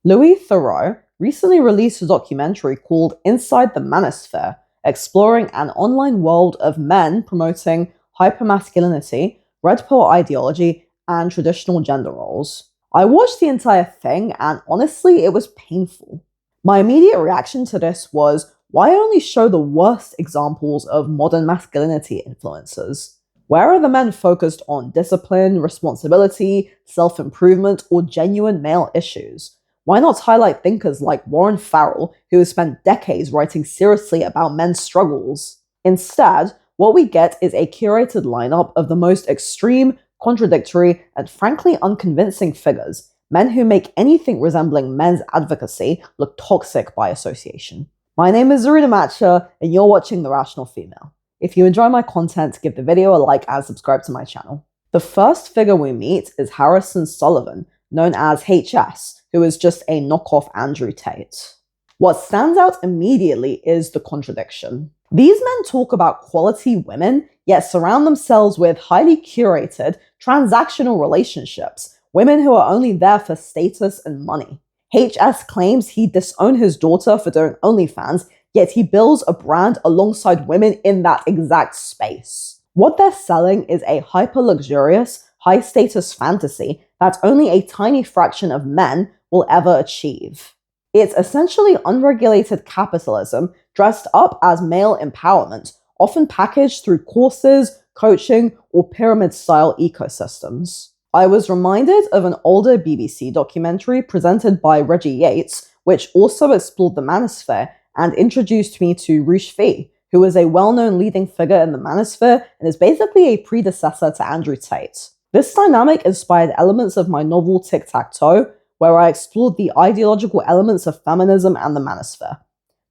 Louis Theroux recently released a documentary called Inside the Manosphere, exploring an online world of men promoting hypermasculinity, red pill ideology, and traditional gender roles. I watched the entire thing, and honestly, it was painful. My immediate reaction to this was, why only show the worst examples of modern masculinity influences? Where are the men focused on discipline, responsibility, self improvement, or genuine male issues? Why not highlight thinkers like Warren Farrell, who has spent decades writing seriously about men's struggles? Instead, what we get is a curated lineup of the most extreme, contradictory, and frankly unconvincing figures, men who make anything resembling men's advocacy look toxic by association. My name is Zarina Matcha, and you're watching The Rational Female. If you enjoy my content, give the video a like and subscribe to my channel. The first figure we meet is Harrison Sullivan, known as HS, who is just a knockoff Andrew Tate. What stands out immediately is the contradiction. These men talk about quality women, yet surround themselves with highly curated, transactional relationships, women who are only there for status and money. HS claims he disowned his daughter for doing OnlyFans, yet he builds a brand alongside women in that exact space. What they're selling is a hyper-luxurious, high-status fantasy that only a tiny fraction of men will ever achieve. It's essentially unregulated capitalism dressed up as male empowerment, often packaged through courses, coaching, or pyramid-style ecosystems. I was reminded of an older BBC documentary presented by Reggie Yates, which also explored the manosphere and introduced me to Louis Theroux, who is a well-known leading figure in the manosphere and is basically a predecessor to Andrew Tate. This dynamic inspired elements of my novel Tic-Tac-Toe, where I explored the ideological elements of feminism and the manosphere.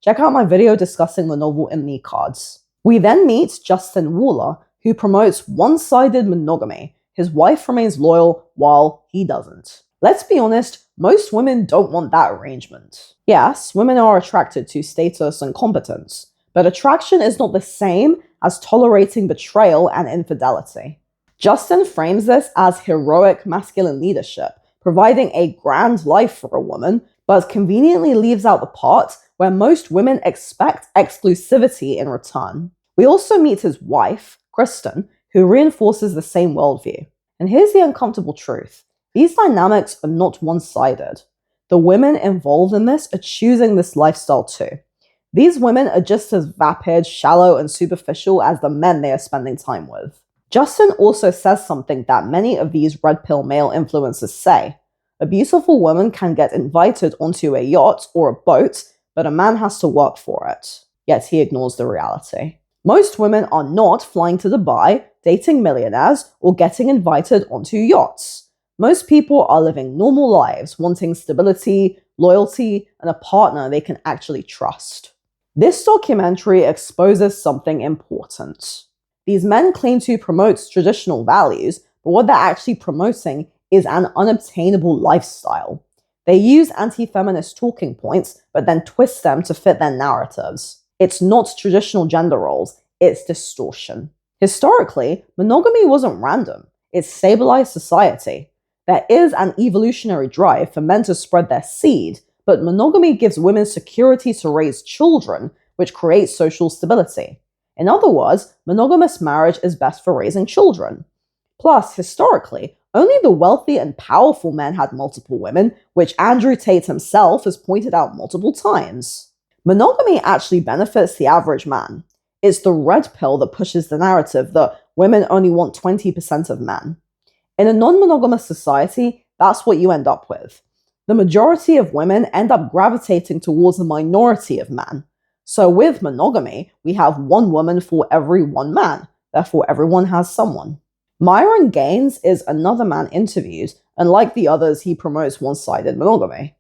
Check out my video discussing the novel in the cards. We then meet Justin Waller, who promotes one-sided monogamy. His wife remains loyal while he doesn't. Let's be honest, most women don't want that arrangement. Yes, women are attracted to status and competence, but attraction is not the same as tolerating betrayal and infidelity. Justin frames this as heroic masculine leadership, providing a grand life for a woman, but conveniently leaves out the part where most women expect exclusivity in return. We also meet his wife, Kristen, who reinforces the same worldview. And here's the uncomfortable truth. These dynamics are not one-sided. The women involved in this are choosing this lifestyle too. These women are just as vapid, shallow, and superficial as the men they are spending time with. Justin also says something that many of these red pill male influencers say. A beautiful woman can get invited onto a yacht or a boat, but a man has to work for it. Yet he ignores the reality. Most women are not flying to Dubai, dating millionaires, or getting invited onto yachts. Most people are living normal lives, wanting stability, loyalty, and a partner they can actually trust. This documentary exposes something important. These men claim to promote traditional values, but what they're actually promoting is an unobtainable lifestyle. They use anti-feminist talking points, but then twist them to fit their narratives. It's not traditional gender roles, it's distortion. Historically, monogamy wasn't random. It stabilized society. There is an evolutionary drive for men to spread their seed, but monogamy gives women security to raise children, which creates social stability. In other words, monogamous marriage is best for raising children. Plus, historically, only the wealthy and powerful men had multiple women, which Andrew Tate himself has pointed out multiple times. Monogamy actually benefits the average man. It's the red pill that pushes the narrative that women only want 20% of men. In a non-monogamous society, that's what you end up with. The majority of women end up gravitating towards the minority of men. So with monogamy, we have one woman for every one man. Therefore, everyone has someone. Myron Gaines is another man interviewed, and like the others, he promotes one-sided monogamy.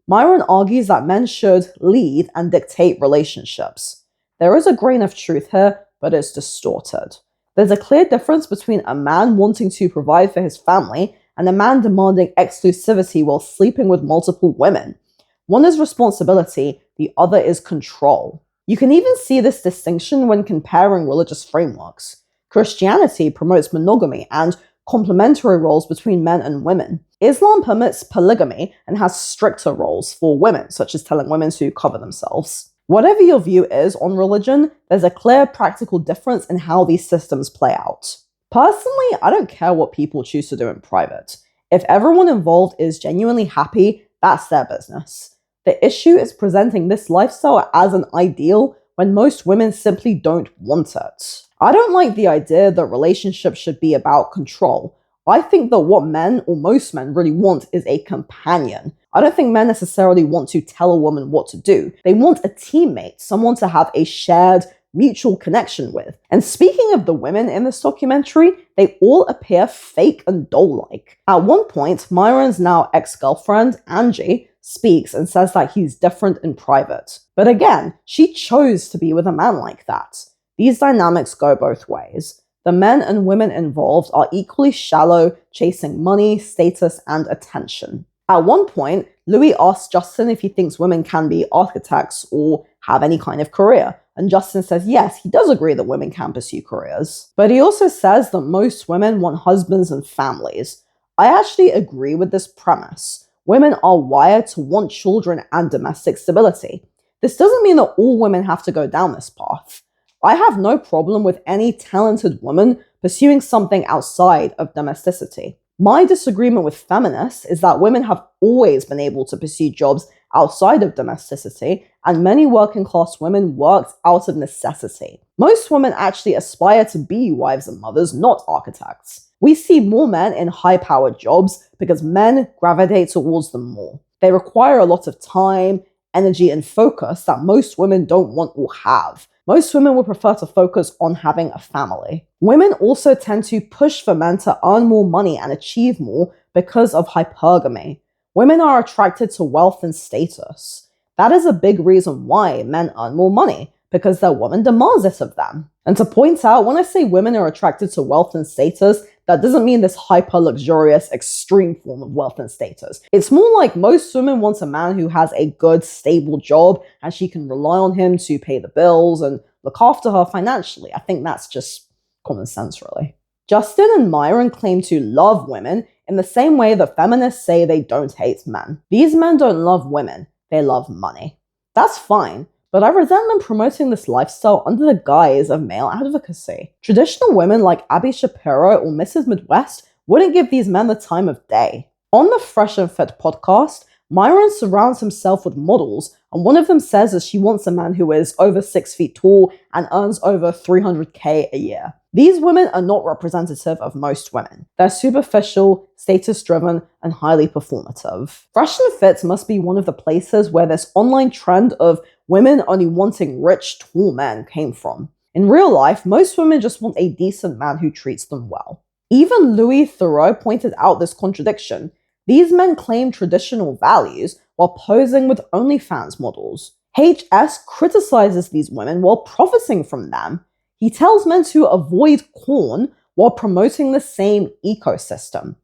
Myron argues that men should lead and dictate relationships. There is a grain of truth here, but it's distorted. There's a clear difference between a man wanting to provide for his family and a man demanding exclusivity while sleeping with multiple women. One is responsibility, the other is control. You can even see this distinction when comparing religious frameworks. Christianity promotes monogamy and complementary roles between men and women, Islam permits polygamy and has stricter rules for women, such as telling women to cover themselves. Whatever your view is on religion, there's a clear practical difference in how these systems play out. Personally, I don't care what people choose to do in private. If everyone involved is genuinely happy, that's their business. The issue is presenting this lifestyle as an ideal when most women simply don't want it. I don't like the idea that relationships should be about control. I think that what men, or most men, really want is a companion. I don't think men necessarily want to tell a woman what to do. They want a teammate, someone to have a shared, mutual connection with. And speaking of the women in this documentary, they all appear fake and doll-like. At one point, Myron's now ex-girlfriend, Angie, speaks and says that he's different in private. But again, she chose to be with a man like that. These dynamics go both ways. The men and women involved are equally shallow, chasing money, status, and attention. At one point, Louis asks Justin if he thinks women can be architects or have any kind of career. And Justin says yes, he does agree that women can pursue careers. But he also says that most women want husbands and families. I actually agree with this premise. Women are wired to want children and domestic stability. This doesn't mean that all women have to go down this path. I have no problem with any talented woman pursuing something outside of domesticity. My disagreement with feminists is that women have always been able to pursue jobs outside of domesticity, and many working class women worked out of necessity. Most women actually aspire to be wives and mothers, not architects. We see more men in high-powered jobs because men gravitate towards them more. They require a lot of time, energy, and focus that most women don't want or have. Most women would prefer to focus on having a family. Women also tend to push for men to earn more money and achieve more because of hypergamy. Women are attracted to wealth and status. That is a big reason why men earn more money, because their woman demands it of them. And to point out, when I say women are attracted to wealth and status, that doesn't mean this hyper-luxurious, extreme form of wealth and status. It's more like most women want a man who has a good, stable job and she can rely on him to pay the bills and look after her financially. I think that's just common sense, really. Justin and Myron claim to love women in the same way that feminists say they don't hate men. These men don't love women, they love money. That's fine. But I resent them promoting this lifestyle under the guise of male advocacy. Traditional women like Abby Shapiro or Mrs. Midwest wouldn't give these men the time of day. On the Fresh and Fit podcast, Myron surrounds himself with models, and one of them says that she wants a man who is over 6 feet tall and earns over $300K a year. These women are not representative of most women. They're superficial, status-driven, and highly performative. Fresh and Fit must be one of the places where this online trend of women only wanting rich, tall men came from. In real life, most women just want a decent man who treats them well. Even Louis Theroux pointed out this contradiction. These men claim traditional values while posing with OnlyFans models. HS criticizes these women while profiting from them. He tells men to avoid porn while promoting the same ecosystem.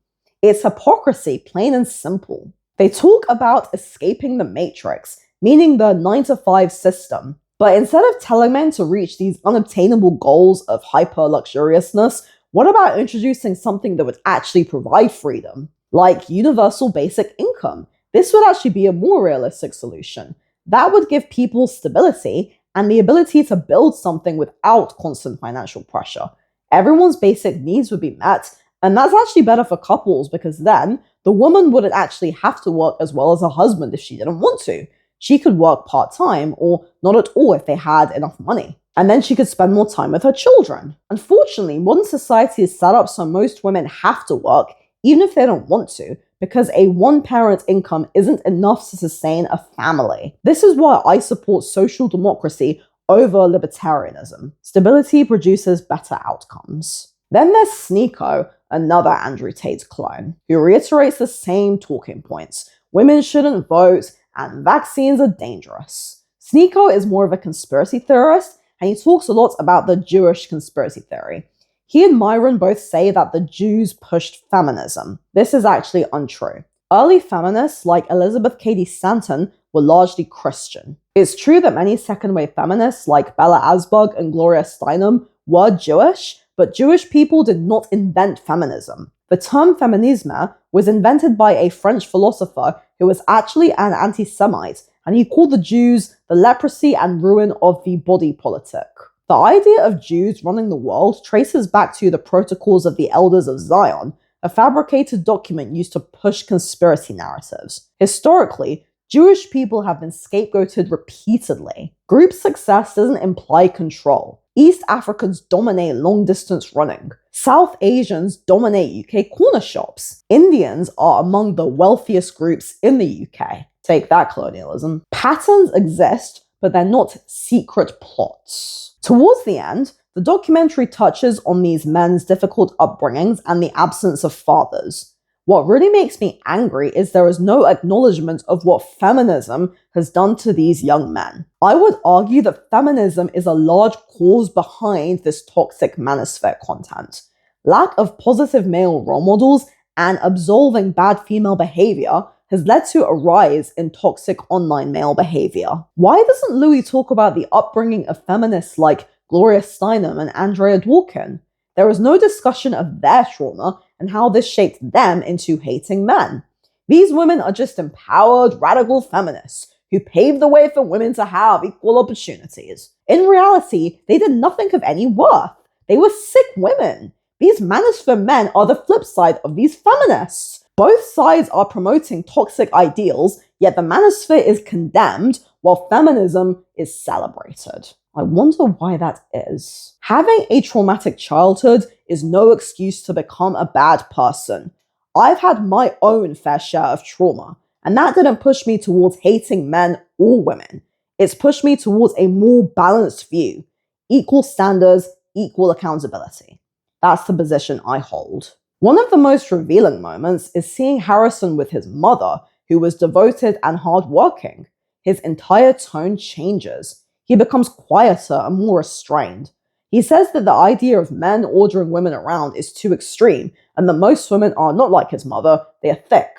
It's hypocrisy, plain and simple. They talk about escaping the matrix, meaning the 9-to-5 system. But instead of telling men to reach these unobtainable goals of hyper-luxuriousness, what about introducing something that would actually provide freedom? Like universal basic income. This would actually be a more realistic solution. That would give people stability and the ability to build something without constant financial pressure. Everyone's basic needs would be met, and that's actually better for couples because then the woman wouldn't actually have to work as well as her husband if she didn't want to. She could work part-time or not at all if they had enough money. And then she could spend more time with her children. Unfortunately, modern society is set up so most women have to work even if they don't want to, because a one-parent income isn't enough to sustain a family. This is why I support social democracy over libertarianism. Stability produces better outcomes. Then there's Sneeko, another Andrew Tate clone, who reiterates the same talking points. Women shouldn't vote, and vaccines are dangerous. Sneeko is more of a conspiracy theorist, and he talks a lot about the Jewish conspiracy theory. He and Myron both say that the Jews pushed feminism. This is actually untrue. Early feminists like Elizabeth Cady Stanton were largely Christian. It's true that many second-wave feminists like Bella Abzug and Gloria Steinem were Jewish, but Jewish people did not invent feminism. The term feminisme was invented by a French philosopher who was actually an anti-Semite, and he called the Jews the leprosy and ruin of the body politic. The idea of Jews running the world traces back to the Protocols of the Elders of Zion, a fabricated document used to push conspiracy narratives. Historically, Jewish people have been scapegoated repeatedly. Group success doesn't imply control. East Africans dominate long-distance running. South Asians dominate UK corner shops. Indians are among the wealthiest groups in the UK. Take that, colonialism. Patterns exist, but they're not secret plots. Towards the end, the documentary touches on these men's difficult upbringings and the absence of fathers. What really makes me angry is there is no acknowledgement of what feminism has done to these young men. I would argue that feminism is a large cause behind this toxic manosphere content. Lack of positive male role models and absolving bad female behavior has led to a rise in toxic online male behavior. Why doesn't Louis talk about the upbringing of feminists like Gloria Steinem and Andrea Dworkin? There is no discussion of their trauma and how this shaped them into hating men. These women are just empowered, radical feminists who paved the way for women to have equal opportunities. In reality, they did nothing of any worth. They were sick women. These manosphere men are the flip side of these feminists. Both sides are promoting toxic ideals, yet the manosphere is condemned while feminism is celebrated. I wonder why that is. Having a traumatic childhood is no excuse to become a bad person. I've had my own fair share of trauma, and that didn't push me towards hating men or women. It's pushed me towards a more balanced view. Equal standards, equal accountability. That's the position I hold. One of the most revealing moments is seeing Harrison with his mother, who was devoted and hardworking. His entire tone changes. He becomes quieter and more restrained. He says that the idea of men ordering women around is too extreme, and that most women are not like his mother, they are thick.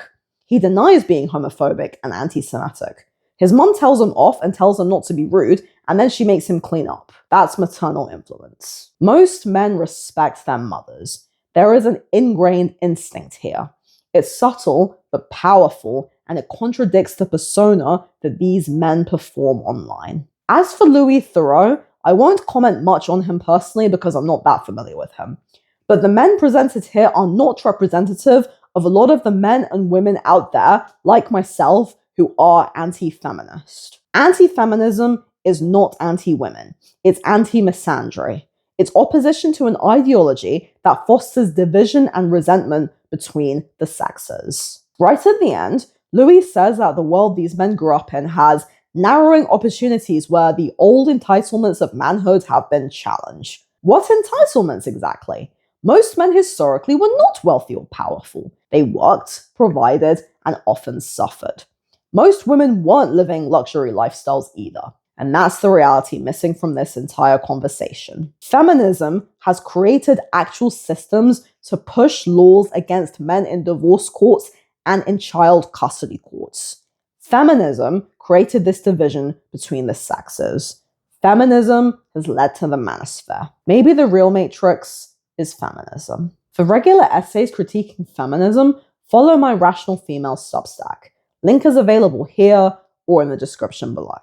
He denies being homophobic and anti-Semitic. His mom tells him off and tells him not to be rude, and then she makes him clean up. That's maternal influence. Most men respect their mothers. There is an ingrained instinct here. It's subtle, but powerful, and it contradicts the persona that these men perform online. As for Louis Theroux, I won't comment much on him personally because I'm not that familiar with him. But the men presented here are not representative of a lot of the men and women out there, like myself, who are anti-feminist. Anti-feminism is not anti-women. It's anti-misandry. It's opposition to an ideology that fosters division and resentment between the sexes. Right at the end, Louis says that the world these men grew up in has narrowing opportunities where the old entitlements of manhood have been challenged. What entitlements exactly? Most men historically were not wealthy or powerful. They worked, provided, and often suffered. Most women weren't living luxury lifestyles either. And that's the reality missing from this entire conversation. Feminism has created actual systems to push laws against men in divorce courts and in child custody courts. Feminism created this division between the sexes. Feminism has led to the manosphere. Maybe the real matrix is feminism. For regular essays critiquing feminism, follow my Rational Female Substack. Link is available here or in the description below.